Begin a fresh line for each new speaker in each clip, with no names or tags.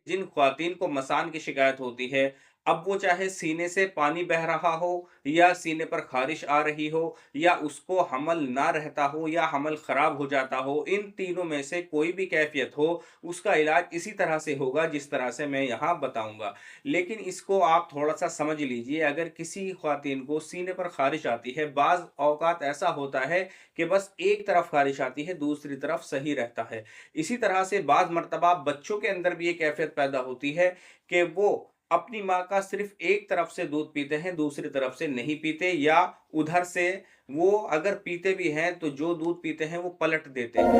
जिन ख्वातीन को मसान की शिकायत होती है, अब वो चाहे सीने से पानी बह रहा हो या सीने पर ख़ारिश आ रही हो या उसको हमल ना रहता हो या हमल ख़राब हो जाता हो, इन तीनों में से कोई भी कैफ़ियत हो, उसका इलाज इसी तरह से होगा जिस तरह से मैं यहाँ बताऊँगा। लेकिन इसको आप थोड़ा-सा समझ लीजिए, अगर किसी ख़वातीन को सीने पर ख़ारिश आती है, बाज़ औक़ात ऐसा होता है कि बस एक तरफ ख़ारिश आती है, दूसरी तरफ सही रहता है। इसी तरह से बाज़ मर्तबा बच्चों के अंदर भी ये कैफ़ियत पैदा होती है कि वो अपनी माँ का सिर्फ़ एक तरफ से दूध पीते हैं, दूसरी तरफ से नहीं पीते या उधर से वो अगर पीते भी हैं, तो जो दूध पीते हैं, वो पलट देते हैं।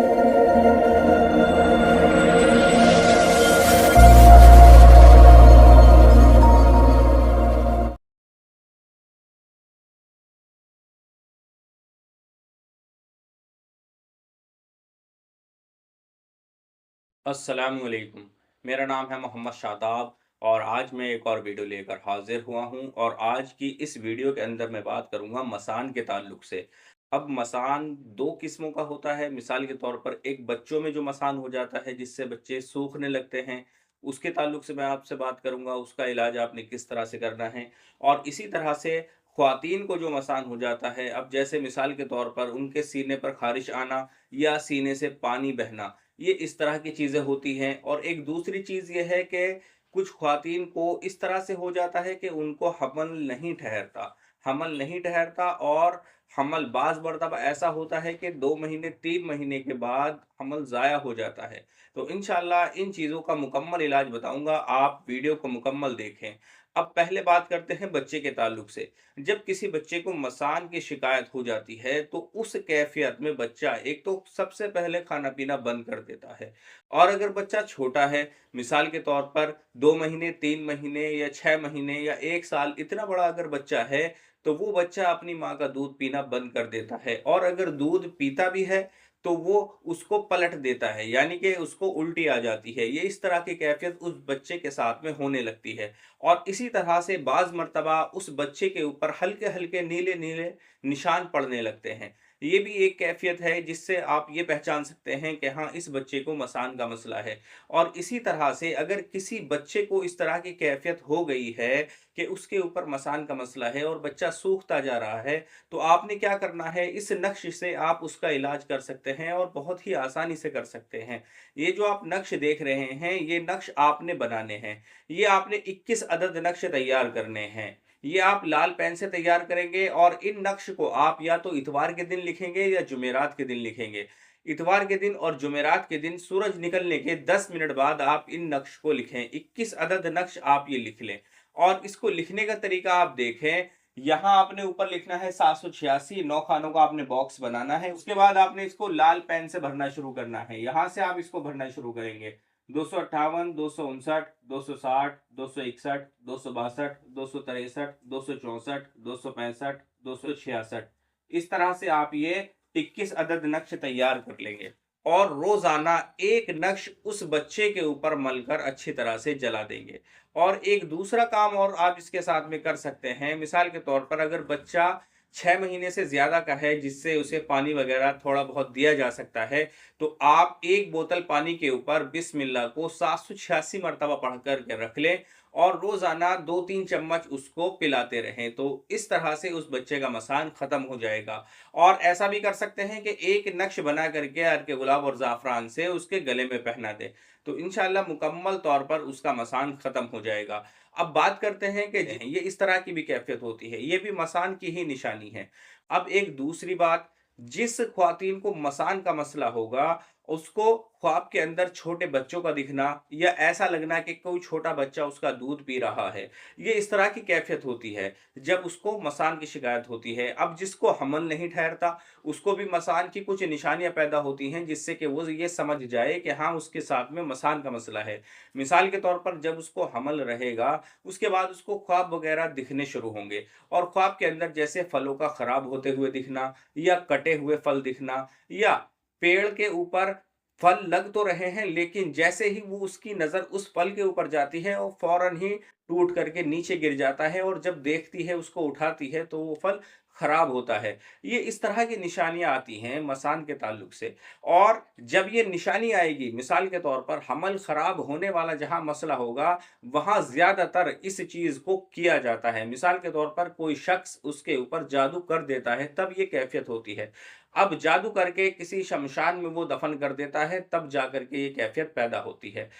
अस्सलामुअलैकुम। मेरा नाम है मोहम्मद शादाब और आज मैं एक और वीडियो लेकर हाज़िर हुआ हूँ और आज की इस वीडियो के अंदर मैं बात करूँगा मसान के ताल्लुक से। अब मसान 2 किस्मों का होता है, मिसाल के तौर पर एक बच्चों में जो मसान हो जाता है जिससे बच्चे सूखने लगते हैं, उसके ताल्लुक से मैं आपसे बात करूँगा, उसका इलाज आपने किस तरह से करना है। और इसी तरह से ख़वातीन को जो मसान हो जाता है, अब जैसे मिसाल के तौर पर उनके सीने पर ख़ारिश आना या सीने से पानी बहना, ये इस तरह की चीज़ें होती हैं। और एक दूसरी चीज़ ये है कि कुछ ख़वातीन को इस तरह से हो जाता है कि उनको हमल नहीं ठहरता और हमल बाज़ मर्तबा ऐसा होता है कि 2 महीने 3 महीने के बाद हमल ज़ाया हो जाता है। तो इंशाअल्लाह इन चीज़ों का मुकम्मल इलाज बताऊँगा, आप वीडियो को मुकम्मल देखें। अब पहले बात करते हैं बच्चे के ताल्लुक से। जब किसी बच्चे को मसान की शिकायत हो जाती है, तो उस कैफ़ियत में बच्चा एक तो सबसे पहले खाना-पीना बंद कर देता है। और अगर बच्चा छोटा है, मिसाल के तौर पर 2 महीने, 3 महीने या 6 महीने या 1 साल, इतना बड़ा अगर बच्चा है, तो वो बच्चा अपनी माँ का दूध पीना बंद कर देता है और अगर दूध पीता भी है, तो वो उसको पलट देता है, यानी कि उसको उल्टी आ जाती है। ये इस तरह की कैफ़ियत उस बच्चे के साथ में होने लगती है। और इसी तरह से बाज़ मर्तबा उस बच्चे के ऊपर हल्के-हल्के नीले-नीले निशान पड़ने लगते हैं। ये भी एक कैफ़ियत है जिससे आप ये पहचान सकते हैं कि हाँ, इस बच्चे को मसान का मसला है। और इसी तरह से अगर किसी बच्चे को इस तरह की कैफ़ियत हो गई है कि उसके ऊपर मसान का मसला है और बच्चा सूखता जा रहा है, तो आपने क्या करना है, इस नक्श से आप उसका इलाज कर सकते हैं और बहुत ही आसानी से कर सकते हैं। ये जो आप नक्श देख रहे हैं, ये नक्श आपने बनाने हैं। ये आपने 21 अदद नक्श तैयार करने हैं। ये आप लाल पेन से तैयार करेंगे और इन नक्श को आप या तो इतवार के दिन लिखेंगे या जुमेरात के दिन लिखेंगे। इतवार के दिन और जुमेरात के दिन सूरज निकलने के 10 मिनट बाद आप इन नक्श को लिखें। 21 अदद नक्श आप ये लिख लें और इसको लिखने का तरीका आप देखें। यहाँ आपने ऊपर लिखना है 786, 9 खानों का आपने बॉक्स बनाना है। उसके बाद आपने इसको लाल पेन से भरना शुरू करना है। यहाँ से आप इसको भरना शुरू करेंगे। 258, 259, 260, 261, 262, 263, 264, 265, 266। इस तरह से आप ये 21 अदद नक्श तैयार कर लेंगे और रोजाना एक नक्श उस बच्चे के ऊपर मलकर अच्छी तरह से जला देंगे। और एक दूसरा काम और आप इसके साथ में कर सकते हैं, मिसाल के तौर पर अगर बच्चा 6 महीने से ज़्यादा का है जिससे उसे पानी वगैरह थोड़ा बहुत दिया जा सकता है, तो आप 1 बोतल पानी के ऊपर बिस्मिल्लाह को 786 मर्तबा पढ़ कर के रख लें और रोज़ाना 2-3 चम्मच उसको पिलाते रहें। तो इस तरह से उस बच्चे का मसान ख़त्म हो जाएगा। और ऐसा भी कर सकते हैं कि एक नक्श बना करके अर्क गुलाब और ज़ाफ़रान से उसके गले में पहना दें। तो इंशाअल्लाह मुकम्मल तौर पर उसका मसान ख़त्म हो जाएगा। अब बात करते हैं कि ये इस तरह की भी कैफ़ियत होती है, ये भी मसान की ही निशानी है। अब एक दूसरी बात, जिस ख़्वातीन को मसान का मसला होगा, उसको ख्वाब के अंदर छोटे बच्चों का दिखना या ऐसा लगना कि कोई छोटा बच्चा उसका दूध पी रहा है, ये इस तरह की कैफ़ियत होती है, जब उसको मसान की शिकायत होती है। अब जिसको हमल नहीं ठहरता, उसको भी मसान की कुछ निशानियाँ पैदा होती हैं, जिससे कि वो ये समझ जाए कि हाँ, उसके साथ में मसान का मसला है। मिसाल के तौर पर जब उसको हमल रहेगा, उसके बाद उसको ख्वाब वगैरह दिखने शुरू होंगे और ख्वाब के अंदर जैसे फलों का खराब होते हुए दिखना या कटे हुए फल दिखना या पेड़ के ऊपर फल लग तो रहे हैं, लेकिन जैसे ही वो उसकी नज़र उस फल के ऊपर जाती है, वो फ़ौरन ही टूट करके नीचे गिर जाता है और जब देखती है, उसको उठाती है, तो वो फल खराब होता है। ये इस तरह की निशानियाँ आती हैं मसान के ताल्लुक से। और जब ये निशानी आएगी, मिसाल के तौर पर हमल खराब होने वाला जहाँ मसला होगा, वहाँ ज़्यादातर इस चीज़ को किया जाता है। मिसाल के तौर पर कोई शख्स उसके ऊपर जादू कर देता है, तब ये कैफ़ियत होती है। अब जादू करके किसी शमशान में वो दफ़न कर देता है, तब जाकर के ये कैफ़ियत पैदा होती है।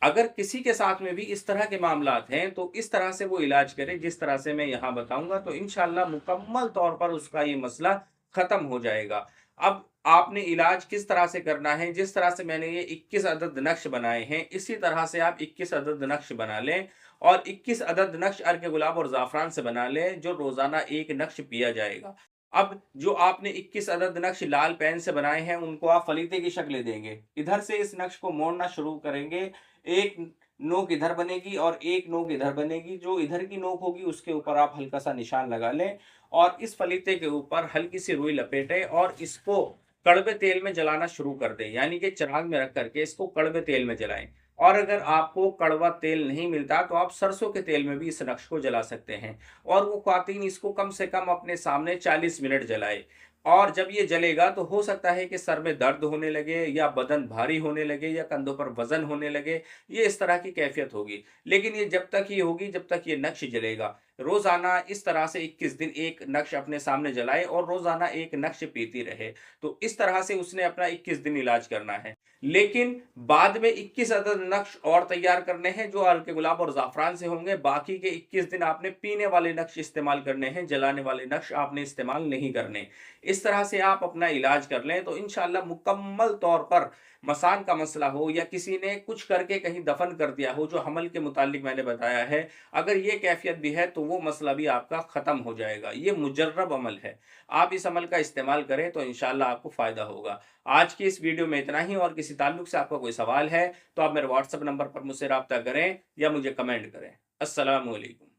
अगर किसी के साथ में भी इस तरह के मामलात हैं, तो इस तरह से वो इलाज करे जिस तरह से मैं यहाँ बताऊँगा, तो इंशाअल्लाह मुकम्मल तौर पर उसका ये मसला ख़त्म हो जाएगा। अब आपने इलाज किस तरह से करना है, जिस तरह से मैंने ये 21 अदद नक्श बनाए हैं, इसी तरह से आप 21 अदद नक्श बना लें और 21 अदद नक्श अर्क गुलाब और ज़ाफ़रान से बना लें, जो रोज़ाना 1 नक्श पिया जाएगा। अब जो आपने 21 अदद नक्श लाल पेन से बनाए हैं, उनको आप फलीते की शक्ल देंगे। इधर से इस नक्श को मोड़ना शुरू करेंगे, एक नोक इधर बनेगी और एक नोक इधर बनेगी। जो इधर की नोक होगी उसके ऊपर आप हल्का-सा निशान लगा लें और इस फलीते के ऊपर हल्की-सी रुई लपेटें और इसको कड़वे तेल में जलाना शुरू कर दें। यानी कि चिराग में रख कर के इसको कड़वे तेल में जलाएँ। और अगर आपको कड़वा तेल नहीं मिलता तो आप सरसों के तेल में भी इस नक्श को जला सकते हैं। और वो ख़्वातीन इसको कम से कम अपने सामने 40 मिनट जलाएँ। और जब ये जलेगा तो हो सकता है कि सर में दर्द होने लगे या बदन भारी होने लगे या कंधों पर वज़न होने लगे, ये इस तरह की कैफ़ियत होगी। लेकिन ये जब तक ये होगी, जब तक ये नक्श जलेगा। रोज़ाना इस तरह से 21 दिन 1 नक्श अपने सामने जलाए और रोज़ाना 1 नक्श पीती रहे। तो इस तरह से उसने अपना 21 दिन इलाज करना है। लेकिन बाद में 21 अदद नक्श और तैयार करने हैं जो हल्के गुलाब और ज़ाफ़रान से होंगे। बाकी के 21 दिन आपने पीने वाले नक्श इस्तेमाल करने हैं, जलाने वाले नक्श आपने इस्तेमाल नहीं करने। इस तरह से आप अपना इलाज कर लें तो इंशाअल्लाह मुकम्मल तौर पर मसान का मसला हो या किसी ने कुछ करके कहीं दफ़न कर दिया हो, जो हमल के मुतालिक मैंने बताया है, अगर ये कैफ़ियत भी है तो वो मसला भी आपका ख़त्म हो जाएगा। ये मुजर्रब अमल है। आप इस अमल का इस्तेमाल करें तो इंशाअल्लाह आपको फ़ायदा होगा। आज की इस वीडियो में इतना ही और किसी ताल्लुक से आपका कोई सवाल है तो आप मेरे व्हाट्सएप नंबर पर मुझसे राब्ता करें या मुझे कमेंट करें। अस्सलामु अलैकुम।